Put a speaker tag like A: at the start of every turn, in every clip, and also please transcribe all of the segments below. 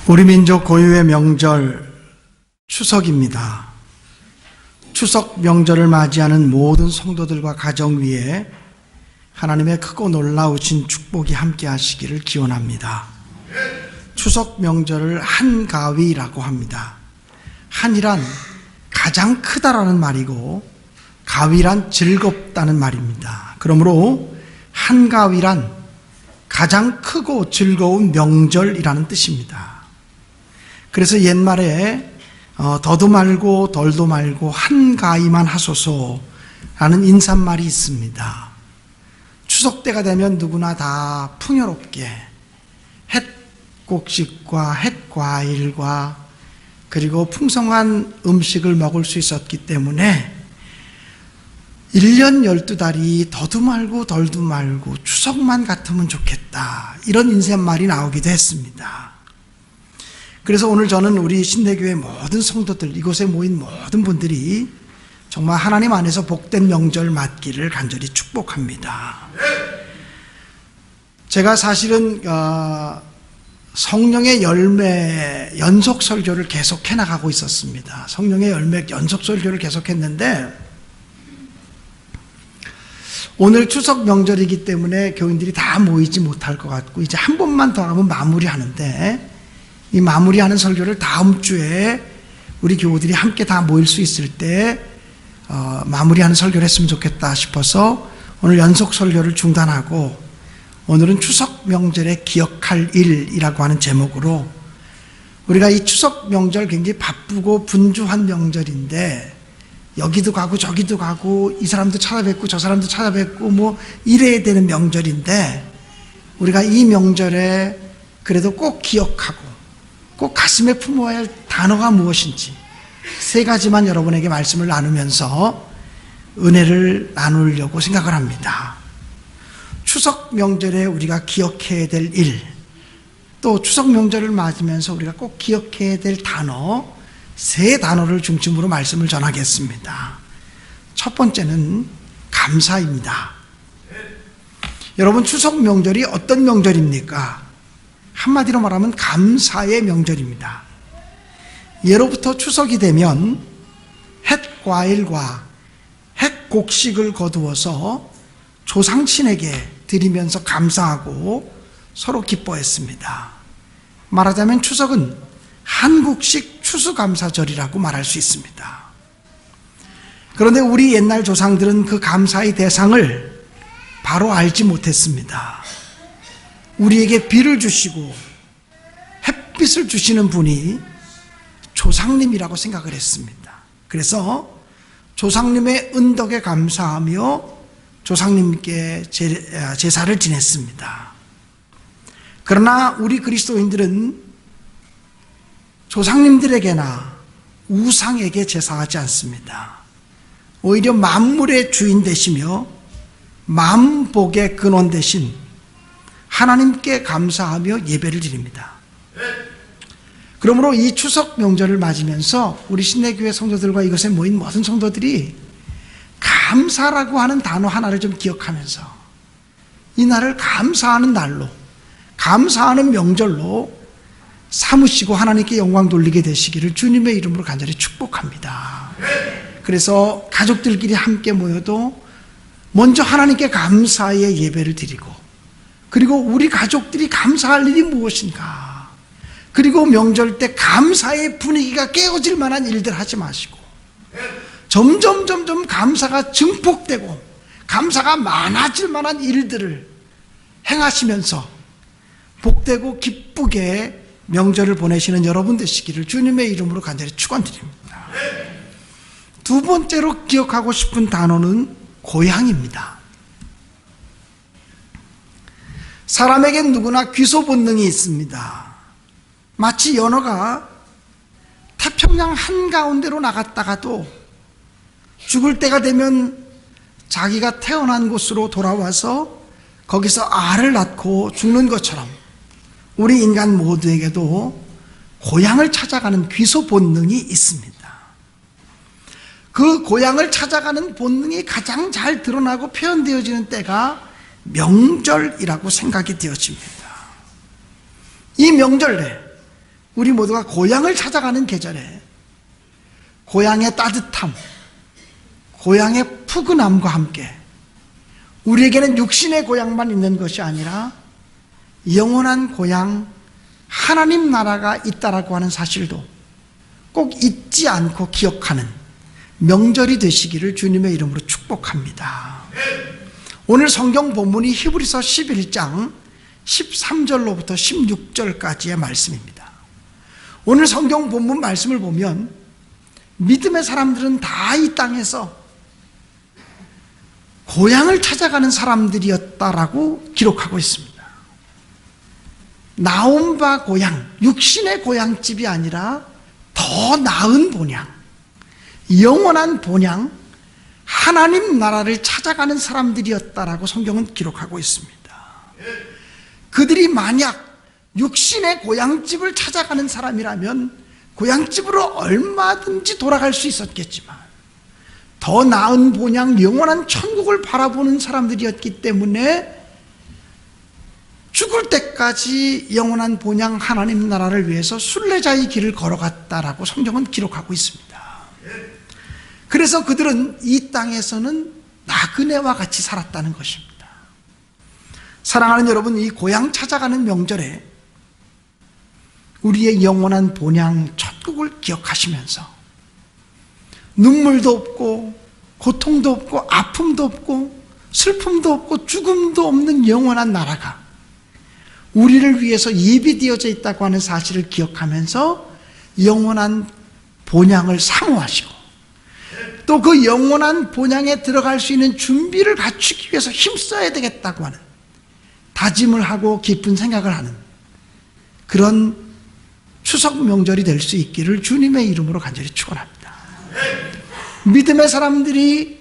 A: 우리 민족 고유의 명절 추석입니다. 추석 명절을 맞이하는 모든 성도들과 가정 위에 하나님의 크고 놀라우신 축복이 함께 하시기를 기원합니다. 추석 명절을 한가위라고 합니다. 한이란 가장 크다라는 말이고 가위란 즐겁다는 말입니다. 그러므로 한가위란 가장 크고 즐거운 명절이라는 뜻입니다. 그래서 옛말에 더도 말고 덜도 말고 한가위만 하소서라는 인사말이 있습니다. 추석 때가 되면 누구나 다 풍요롭게 햇곡식과 햇과일과 그리고 풍성한 음식을 먹을 수 있었기 때문에 1년 12달이 더도 말고 덜도 말고 추석만 같으면 좋겠다, 이런 인사말이 나오기도 했습니다. 그래서 오늘 저는 우리 신대교회 모든 성도들, 이곳에 모인 모든 분들이 정말 하나님 안에서 복된 명절 맞기를 간절히 축복합니다. 제가 사실은 성령의 열매 연속 설교를 계속 해나가고 있었습니다. 성령의 열매 연속 설교를 계속했는데 오늘 추석 명절이기 때문에 교인들이 다 모이지 못할 것 같고 이제 한 번만 더 하면 마무리하는데, 이 마무리하는 설교를 다음 주에 우리 교우들이 함께 다 모일 수 있을 때 마무리하는 설교를 했으면 좋겠다 싶어서 오늘 연속 설교를 중단하고 오늘은 추석 명절에 기억할 일이라고 하는 제목으로, 우리가 이 추석 명절 굉장히 바쁘고 분주한 명절인데 여기도 가고 저기도 가고 이 사람도 찾아뵙고 저 사람도 찾아뵙고 뭐 이래야 되는 명절인데, 우리가 이 명절에 그래도 꼭 기억하고 꼭 가슴에 품어야 할 단어가 무엇인지 세 가지만 여러분에게 말씀을 나누면서 은혜를 나누려고 생각을 합니다. 추석 명절에 우리가 기억해야 될 일, 또 추석 명절을 맞으면서 우리가 꼭 기억해야 될 단어, 세 단어를 중심으로 말씀을 전하겠습니다. 첫 번째는 감사입니다. 여러분, 추석 명절이 어떤 명절입니까? 한마디로 말하면 감사의 명절입니다. 예로부터 추석이 되면 햇과일과 햇곡식을 거두어서 조상신에게 드리면서 감사하고 서로 기뻐했습니다. 말하자면 추석은 한국식 추수감사절이라고 말할 수 있습니다. 그런데 우리 옛날 조상들은 그 감사의 대상을 바로 알지 못했습니다. 우리에게 비를 주시고 햇빛을 주시는 분이 조상님이라고 생각을 했습니다. 그래서 조상님의 은덕에 감사하며 조상님께 제사를 지냈습니다. 그러나 우리 그리스도인들은 조상님들에게나 우상에게 제사하지 않습니다. 오히려 만물의 주인 되시며 만복의 근원 되신 하나님께 감사하며 예배를 드립니다. 그러므로 이 추석 명절을 맞으면서 우리 신내교회 성도들과 이곳에 모인 모든 성도들이 감사라고 하는 단어 하나를 좀 기억하면서 이 날을 감사하는 날로, 감사하는 명절로 삼으시고 하나님께 영광 돌리게 되시기를 주님의 이름으로 간절히 축복합니다. 그래서 가족들끼리 함께 모여도 먼저 하나님께 감사의 예배를 드리고, 그리고 우리 가족들이 감사할 일이 무엇인가, 그리고 명절 때 감사의 분위기가 깨어질 만한 일들 하지 마시고 점점 감사가 증폭되고 감사가 많아질 만한 일들을 행하시면서 복되고 기쁘게 명절을 보내시는 여러분 되시기를 주님의 이름으로 간절히 축원드립니다. 두 번째로 기억하고 싶은 단어는 고향입니다. 사람에겐 누구나 귀소 본능이 있습니다. 마치 연어가 태평양 한가운데로 나갔다가도 죽을 때가 되면 자기가 태어난 곳으로 돌아와서 거기서 알을 낳고 죽는 것처럼 우리 인간 모두에게도 고향을 찾아가는 귀소 본능이 있습니다. 그 고향을 찾아가는 본능이 가장 잘 드러나고 표현되어지는 때가 명절이라고 생각이 되어집니다. 이 명절에 우리 모두가 고향을 찾아가는 계절에 고향의 따뜻함, 고향의 푸근함과 함께 우리에게는 육신의 고향만 있는 것이 아니라 영원한 고향 하나님 나라가 있다라고 하는 사실도 꼭 잊지 않고 기억하는 명절이 되시기를 주님의 이름으로 축복합니다. 오늘 성경 본문이 히브리서 11장 13절로부터 16절까지의 말씀입니다. 오늘 성경 본문 말씀을 보면 믿음의 사람들은 다 이 땅에서 고향을 찾아가는 사람들이었다라고 기록하고 있습니다. 나온 바 고향, 육신의 고향집이 아니라 더 나은 본향, 영원한 본향, 하나님 나라를 찾아가는 사람들이었다라고 성경은 기록하고 있습니다. 그들이 만약 육신의 고향집을 찾아가는 사람이라면 고향집으로 얼마든지 돌아갈 수 있었겠지만 더 나은 본향, 영원한 천국을 바라보는 사람들이었기 때문에 죽을 때까지 영원한 본향 하나님 나라를 위해서 순례자의 길을 걸어갔다라고 성경은 기록하고 있습니다. 그래서 그들은 이 땅에서는 나그네와 같이 살았다는 것입니다. 사랑하는 여러분, 이 고향 찾아가는 명절에 우리의 영원한 본향 천국을 기억하시면서 눈물도 없고 고통도 없고 아픔도 없고 슬픔도 없고 죽음도 없는 영원한 나라가 우리를 위해서 예비되어져 있다고 하는 사실을 기억하면서 영원한 본향을 사모하시고 또 그 영원한 본향에 들어갈 수 있는 준비를 갖추기 위해서 힘써야 되겠다고 하는 다짐을 하고 깊은 생각을 하는 그런 추석 명절이 될 수 있기를 주님의 이름으로 간절히 축원합니다. 믿음의 사람들이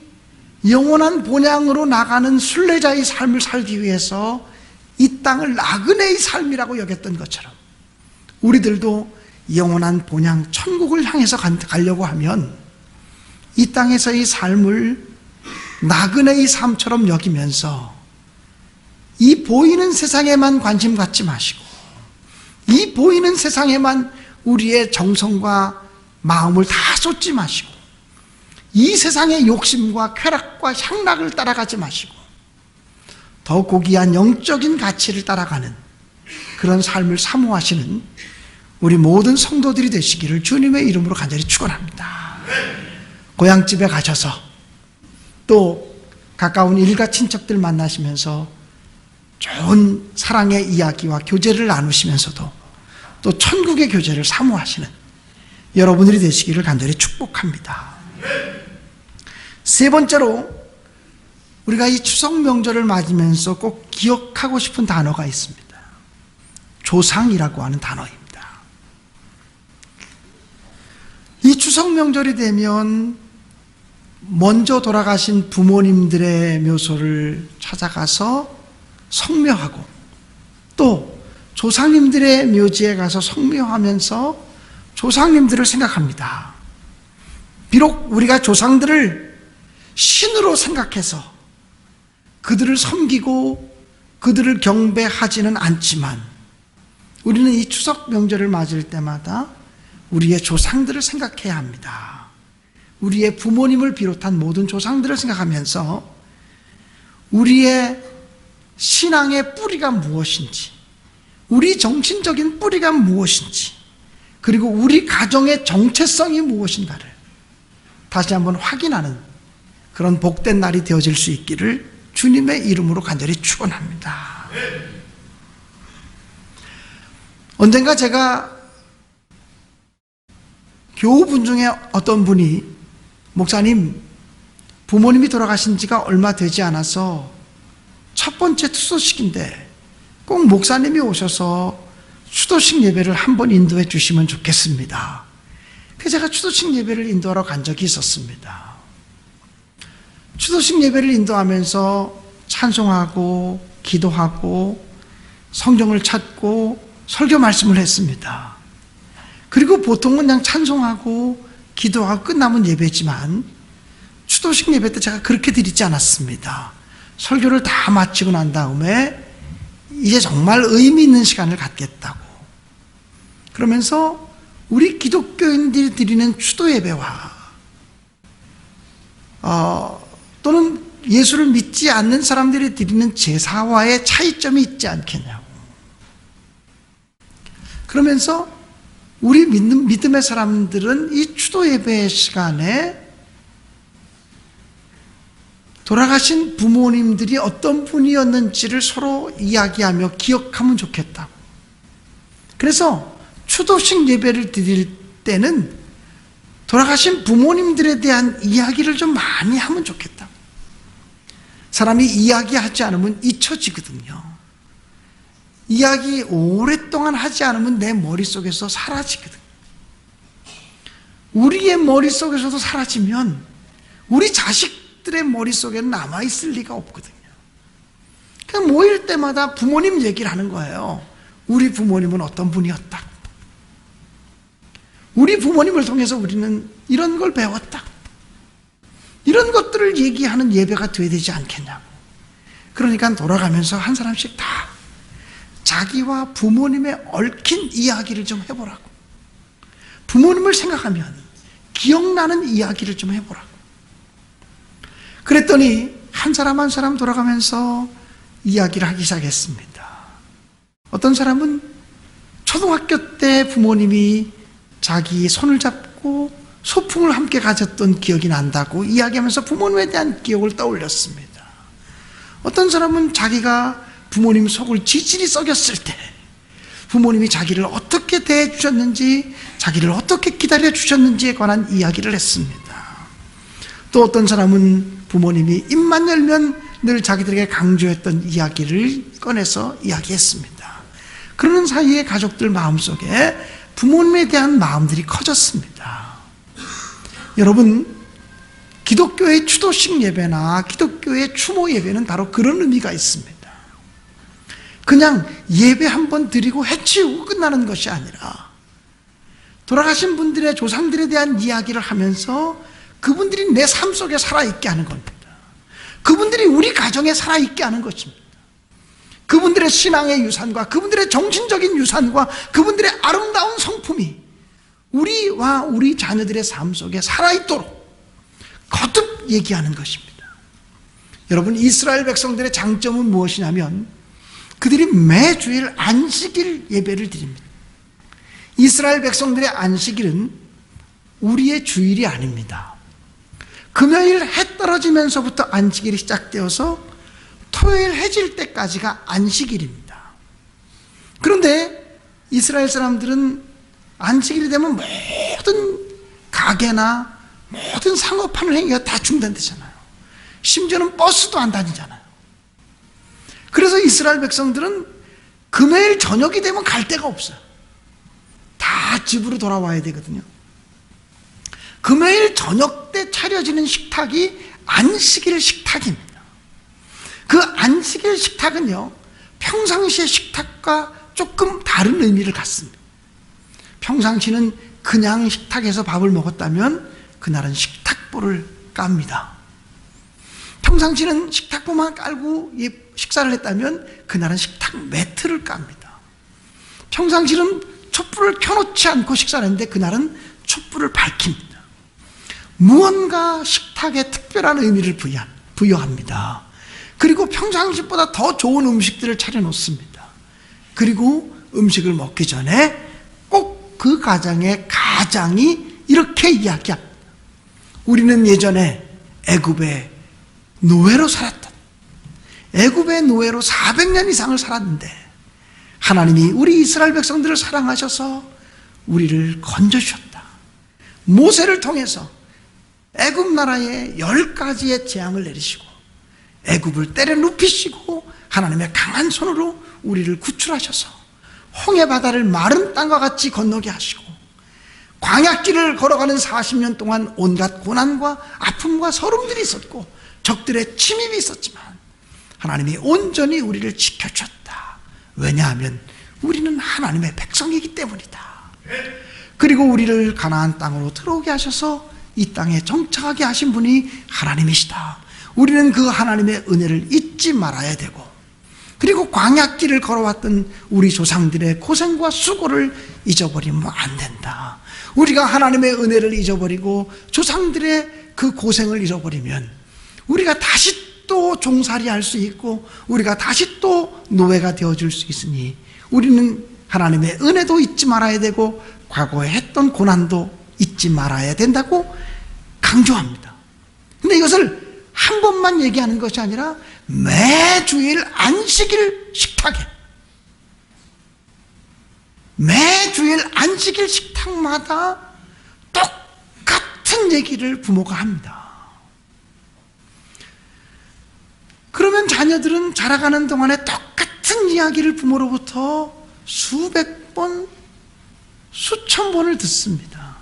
A: 영원한 본향으로 나가는 순례자의 삶을 살기 위해서 이 땅을 나그네의 삶이라고 여겼던 것처럼 우리들도 영원한 본향 천국을 향해서 가려고 하면 이 땅에서의 삶을 나그네의 삶처럼 여기면서 이 보이는 세상에만 관심 갖지 마시고 이 보이는 세상에만 우리의 정성과 마음을 다 쏟지 마시고 이 세상의 욕심과 쾌락과 향락을 따라가지 마시고 더 고귀한 영적인 가치를 따라가는 그런 삶을 사모하시는 우리 모든 성도들이 되시기를 주님의 이름으로 간절히 축원합니다. 고향집에 가셔서 또 가까운 일가 친척들 만나시면서 좋은 사랑의 이야기와 교제를 나누시면서도 또 천국의 교제를 사모하시는 여러분들이 되시기를 간절히 축복합니다. 세 번째로 우리가 이 추석 명절을 맞으면서 꼭 기억하고 싶은 단어가 있습니다. 조상이라고 하는 단어입니다. 이 추석 명절이 되면 먼저 돌아가신 부모님들의 묘소를 찾아가서 성묘하고 또 조상님들의 묘지에 가서 성묘하면서 조상님들을 생각합니다. 비록 우리가 조상들을 신으로 생각해서 그들을 섬기고 그들을 경배하지는 않지만 우리는 이 추석 명절을 맞을 때마다 우리의 조상들을 생각해야 합니다. 우리의 부모님을 비롯한 모든 조상들을 생각하면서 우리의 신앙의 뿌리가 무엇인지, 우리 정신적인 뿌리가 무엇인지, 그리고 우리 가정의 정체성이 무엇인가를 다시 한번 확인하는 그런 복된 날이 되어질 수 있기를 주님의 이름으로 간절히 축원합니다. 언젠가 제가 교우분 중에 어떤 분이 목사님, 부모님이 돌아가신 지가 얼마 되지 않아서 첫 번째 추도식인데 꼭 목사님이 오셔서 추도식 예배를 한번 인도해 주시면 좋겠습니다. 그래서 제가 추도식 예배를 인도하러 간 적이 있었습니다. 추도식 예배를 인도하면서 찬송하고 기도하고 성경을 찾고 설교 말씀을 했습니다. 그리고 보통은 그냥 찬송하고 기도하고 끝나면 예배지만 추도식 예배 때 제가 그렇게 드리지 않았습니다. 설교를 다 마치고 난 다음에 이제 정말 의미 있는 시간을 갖겠다고 그러면서 우리 기독교인들이 드리는 추도 예배와 또는 예수를 믿지 않는 사람들이 드리는 제사와의 차이점이 있지 않겠냐고. 그러면서 우리 믿음의 사람들은 이 추도 예배 시간에 돌아가신 부모님들이 어떤 분이었는지를 서로 이야기하며 기억하면 좋겠다. 그래서 추도식 예배를 드릴 때는 돌아가신 부모님들에 대한 이야기를 좀 많이 하면 좋겠다. 사람이 이야기하지 않으면 잊혀지거든요. 이야기 오랫동안 하지 않으면 내 머릿속에서 사라지거든요. 우리의 머릿속에서도 사라지면 우리 자식들의 머릿속에는 남아있을 리가 없거든요. 그냥 모일 때마다 부모님 얘기를 하는 거예요. 우리 부모님은 어떤 분이었다. 우리 부모님을 통해서 우리는 이런 걸 배웠다. 이런 것들을 얘기하는 예배가 돼야 되지 않겠냐고. 그러니까 돌아가면서 한 사람씩 다 자기와 부모님의 얽힌 이야기를 좀 해보라고. 부모님을 생각하면 기억나는 이야기를 좀 해보라고. 그랬더니 한 사람 한 사람 돌아가면서 이야기를 하기 시작했습니다. 어떤 사람은 초등학교 때 부모님이 자기 손을 잡고 소풍을 함께 가졌던 기억이 난다고 이야기하면서 부모님에 대한 기억을 떠올렸습니다. 어떤 사람은 자기가 부모님 속을 지질이 썩였을 때 부모님이 자기를 어떻게 대해주셨는지, 자기를 어떻게 기다려주셨는지에 관한 이야기를 했습니다. 또 어떤 사람은 부모님이 입만 열면 늘 자기들에게 강조했던 이야기를 꺼내서 이야기했습니다. 그러는 사이에 가족들 마음속에 부모님에 대한 마음들이 커졌습니다. 여러분, 기독교의 추도식 예배나 기독교의 추모 예배는 바로 그런 의미가 있습니다. 그냥 예배 한번 드리고 해치우고 끝나는 것이 아니라 돌아가신 분들의 조상들에 대한 이야기를 하면서 그분들이 내 삶 속에 살아있게 하는 겁니다. 그분들이 우리 가정에 살아있게 하는 것입니다. 그분들의 신앙의 유산과 그분들의 정신적인 유산과 그분들의 아름다운 성품이 우리와 우리 자녀들의 삶 속에 살아있도록 거듭 얘기하는 것입니다. 여러분, 이스라엘 백성들의 장점은 무엇이냐면 그들이 매주일 안식일 예배를 드립니다. 이스라엘 백성들의 안식일은 우리의 주일이 아닙니다. 금요일 해 떨어지면서부터 안식일이 시작되어서 토요일 해질 때까지가 안식일입니다. 그런데 이스라엘 사람들은 안식일이 되면 모든 가게나 모든 상업하는 행위가 다 중단되잖아요. 심지어는 버스도 안 다니잖아요. 그래서 이스라엘 백성들은 금요일 저녁이 되면 갈 데가 없어요. 다 집으로 돌아와야 되거든요. 금요일 저녁 때 차려지는 식탁이 안식일 식탁입니다. 그 안식일 식탁은요, 평상시의 식탁과 조금 다른 의미를 갖습니다. 평상시는 그냥 식탁에서 밥을 먹었다면 그날은 식탁보를 깝니다. 평상시는 식탁보만 깔고 식사를 했다면 그날은 식탁 매트를 깝니다. 평상시는 촛불을 켜놓지 않고 식사를 했는데 그날은 촛불을 밝힙니다. 무언가 식탁에 특별한 의미를 부여합니다. 그리고 평상시보다 더 좋은 음식들을 차려놓습니다. 그리고 음식을 먹기 전에 꼭 그 가정의 가장이 이렇게 이야기합니다. 우리는 예전에 애굽의 노예로 살았다. 애굽의 노예로 400년 이상을 살았는데 하나님이 우리 이스라엘 백성들을 사랑하셔서 우리를 건져주셨다. 모세를 통해서 애굽 나라에 10가지의 재앙을 내리시고 애굽을 때려 눕히시고 하나님의 강한 손으로 우리를 구출하셔서 홍해 바다를 마른 땅과 같이 건너게 하시고 광야길을 걸어가는 40년 동안 온갖 고난과 아픔과 서름들이 있었고 적들의 침입이 있었지만 하나님이 온전히 우리를 지켜주셨다. 왜냐하면 우리는 하나님의 백성이기 때문이다. 그리고 우리를 가나안 땅으로 들어오게 하셔서 이 땅에 정착하게 하신 분이 하나님이시다. 우리는 그 하나님의 은혜를 잊지 말아야 되고 그리고 광야길을 걸어왔던 우리 조상들의 고생과 수고를 잊어버리면 안 된다. 우리가 하나님의 은혜를 잊어버리고 조상들의 그 고생을 잃어버리면 우리가 다시 또 종살이 할 수 있고 우리가 다시 또 노예가 되어줄 수 있으니 우리는 하나님의 은혜도 잊지 말아야 되고 과거에 했던 고난도 잊지 말아야 된다고 강조합니다. 근데 이것을 한 번만 얘기하는 것이 아니라 매주일 안식일 식탁에, 매주일 안식일 식탁마다 똑같은 얘기를 부모가 합니다. 그러면 자녀들은 자라가는 동안에 똑같은 이야기를 부모로부터 수백 번, 수천 번을 듣습니다.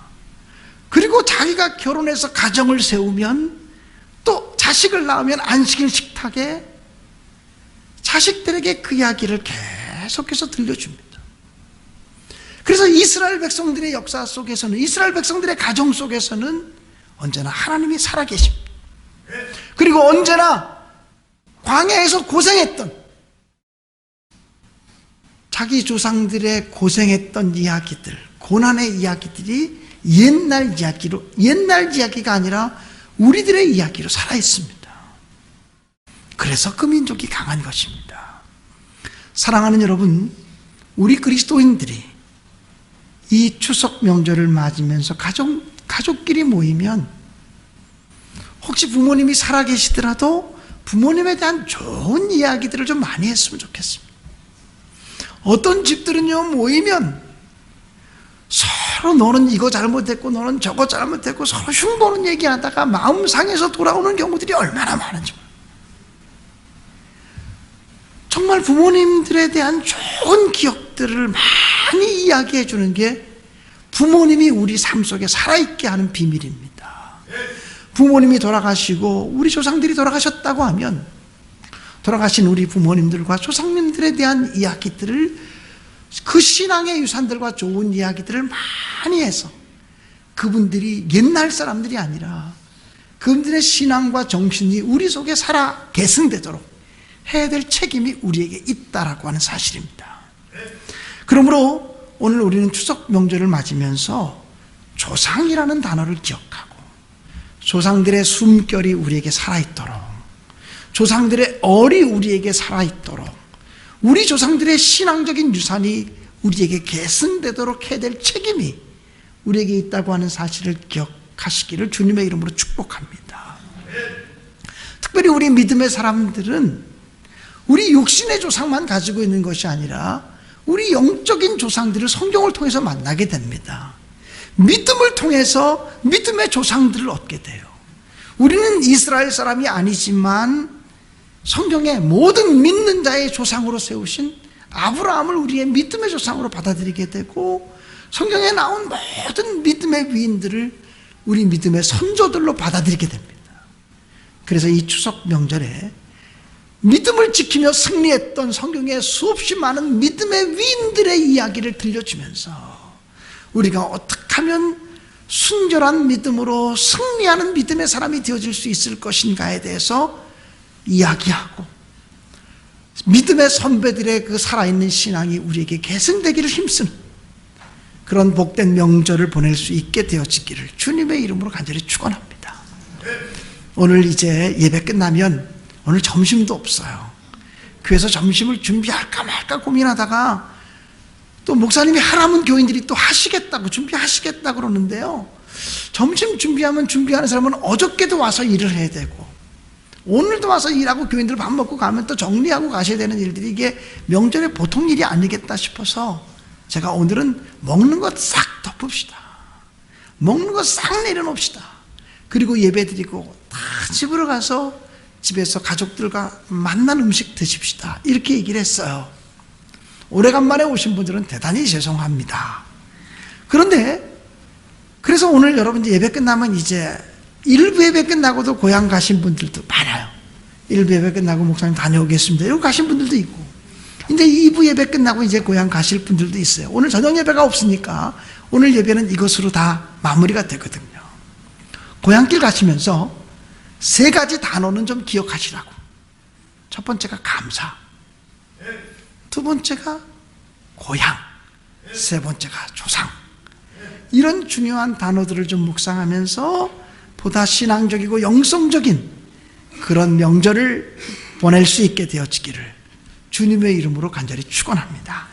A: 그리고 자기가 결혼해서 가정을 세우면 또 자식을 낳으면 안식일 식탁에 자식들에게 그 이야기를 계속해서 들려줍니다. 그래서 이스라엘 백성들의 역사 속에서는, 이스라엘 백성들의 가정 속에서는 언제나 하나님이 살아계십니다. 그리고 언제나 광야에서 고생했던, 자기 조상들의 고생했던 이야기들, 고난의 이야기들이 옛날 이야기가 아니라 우리들의 이야기로 살아있습니다. 그래서 그 민족이 강한 것입니다. 사랑하는 여러분, 우리 그리스도인들이 이 추석 명절을 맞으면서 가족끼리 모이면 혹시 부모님이 살아계시더라도 부모님에 대한 좋은 이야기들을 좀 많이 했으면 좋겠습니다. 어떤 집들은요, 모이면 서로 너는 이거 잘못했고 너는 저거 잘못했고 서로 흉보는 얘기하다가 마음 상해서 돌아오는 경우들이 얼마나 많은지. 정말 부모님들에 대한 좋은 기억들을 많이 이야기해 주는 게 부모님이 우리 삶 속에 살아있게 하는 비밀입니다. 부모님이 돌아가시고 우리 조상들이 돌아가셨다고 하면 돌아가신 우리 부모님들과 조상님들에 대한 이야기들을, 그 신앙의 유산들과 좋은 이야기들을 많이 해서 그분들이 옛날 사람들이 아니라 그분들의 신앙과 정신이 우리 속에 살아 계승되도록 해야 될 책임이 우리에게 있다라고 하는 사실입니다. 그러므로 오늘 우리는 추석 명절을 맞으면서 조상이라는 단어를 기억하고 조상들의 숨결이 우리에게 살아있도록, 조상들의 얼이 우리에게 살아있도록, 우리 조상들의 신앙적인 유산이 우리에게 계승되도록 해야 될 책임이 우리에게 있다고 하는 사실을 기억하시기를 주님의 이름으로 축복합니다. 특별히 우리 믿음의 사람들은 우리 육신의 조상만 가지고 있는 것이 아니라 우리 영적인 조상들을 성경을 통해서 만나게 됩니다. 믿음을 통해서 믿음의 조상들을 얻게 돼요. 우리는 이스라엘 사람이 아니지만 성경의 모든 믿는 자의 조상으로 세우신 아브라함을 우리의 믿음의 조상으로 받아들이게 되고, 성경에 나온 모든 믿음의 위인들을 우리 믿음의 선조들로 받아들이게 됩니다. 그래서 이 추석 명절에 믿음을 지키며 승리했던 성경의 수없이 많은 믿음의 위인들의 이야기를 들려주면서 우리가 어떻게 하면 순결한 믿음으로 승리하는 믿음의 사람이 되어질 수 있을 것인가에 대해서 이야기하고, 믿음의 선배들의 그 살아있는 신앙이 우리에게 계승되기를 힘쓰는 그런 복된 명절을 보낼 수 있게 되어지기를 주님의 이름으로 간절히 축원합니다. 오늘 이제 예배 끝나면 오늘 점심도 없어요. 교회에서 점심을 준비할까 말까 고민하다가 또 목사님이 하라면 교인들이 또 하시겠다고 준비하시겠다고 그러는데요, 점심 준비하면 준비하는 사람은 어저께도 와서 일을 해야 되고 오늘도 와서 일하고 교인들 밥 먹고 가면 또 정리하고 가셔야 되는 일들이 이게 명절에 보통 일이 아니겠다 싶어서 제가 오늘은 먹는 것 싹 덮읍시다. 먹는 것 싹 내려놓읍시다. 그리고 예배 드리고 다 집으로 가서 집에서 가족들과 만난 음식 드십시다. 이렇게 얘기를 했어요. 오래간만에 오신 분들은 대단히 죄송합니다. 그런데 그래서 오늘 여러분 예배 끝나면 이제 일부 예배 끝나고도 고향 가신 분들도 많아요. 일부 예배 끝나고 목사님 다녀오겠습니다. 이러고 가신 분들도 있고, 이제 2부 예배 끝나고 이제 고향 가실 분들도 있어요. 오늘 저녁 예배가 없으니까 오늘 예배는 이것으로 다 마무리가 되거든요. 고향길 가시면서 3가지 단어는 좀 기억하시라고. 첫 번째가 감사. 두 번째가 고향, 세 번째가 조상. 이런 중요한 단어들을 좀 묵상하면서 보다 신앙적이고 영성적인 그런 명절을 보낼 수 있게 되어지기를 주님의 이름으로 간절히 축원합니다.